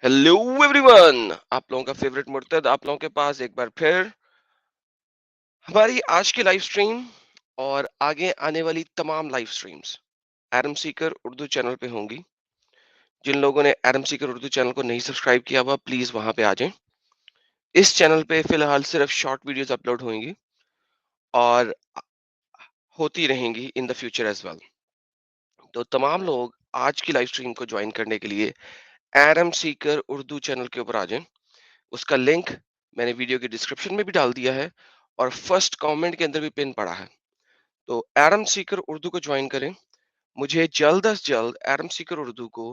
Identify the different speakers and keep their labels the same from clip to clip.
Speaker 1: Hello everyone, आप लोगों का फेवरेट मुर्तद आप लोगों के पास एक बार फिर हमारी आज की लाइव स्ट्रीम और आगे आने वाली तमाम live streams Adam Sikar Urdu channel पे होंगी। जिन लोगों ने एडम सीकर उर्दू चैनल को नहीं सब्सक्राइब किया हुआ प्लीज वहां पे आ जाएं। इस चैनल पे फिलहाल सिर्फ शॉर्ट वीडियोस अपलोड होंगी और होती रहेंगी in the future as well. तो तमाम लोग आज की लाइव स्ट्रीम को ज्वाइन करने के लिए एडम सीकर उर्दू चैनल के ऊपर आ जाएं। उसका लिंक मैंने वीडियो के डिस्क्रिप्शन में भी डाल दिया है और फर्स्ट कमेंट के अंदर भी पिन पड़ा है। तो एडम सीकर उर्दू को ज्वाइन करें। मुझे जल्द अज जल्द एडम सीकर उर्दू को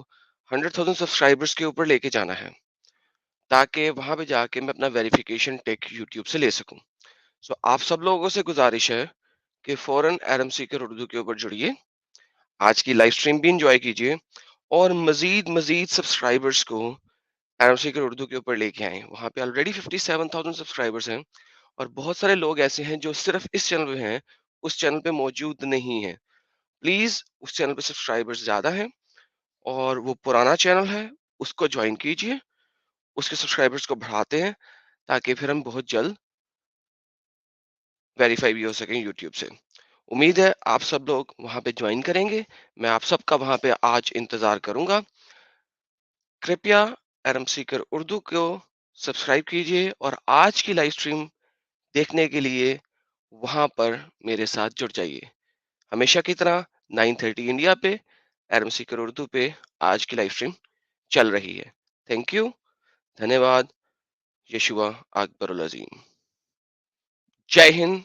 Speaker 1: 100,000 सब्सक्राइबर्स के ऊपर लेके जाना है ताकि वहां पे जाके मैं अपना वेरिफिकेशन टेक यूट्यूब से ले सकूं। सो आप सब लोगों से गुजारिश है कि फौरन एडम सीकर उर्दू के ऊपर जुड़िए, आज की लाइव स्ट्रीम भी इंजॉय कीजिए और मजीद मजीद सब्सक्राइबर्स को एडम सीकर उर्दू के ऊपर लेके आए। वहां पे ऑलरेडी 57,000 सब्सक्राइबर्स हैं और बहुत सारे लोग ऐसे हैं जो सिर्फ इस चैनल पे हैं, उस चैनल पे मौजूद नहीं है। प्लीज उस चैनल पे सब्सक्राइबर्स ज्यादा हैं और वो पुराना चैनल है, उसको ज्वाइन कीजिए, उसके सब्सक्राइबर्स को बढ़ाते हैं ताकि फिर हम बहुत जल्द वेरीफाई भी हो सकें यूट्यूब से। उम्मीद है आप सब लोग वहां पे ज्वाइन करेंगे। मैं आप सबका वहां पे आज इंतजार करूंगा। कृपया एडम सीकर उर्दू को सब्सक्राइब कीजिए और आज की लाइव स्ट्रीम देखने के लिए वहां पर मेरे साथ जुड़ जाइए। हमेशा की तरह 9:30 इंडिया पे एडम सीकर उर्दू पे आज की लाइव स्ट्रीम चल रही है। थैंक यू, धन्यवाद। यशुआ अकबर अजीम। जय हिंद,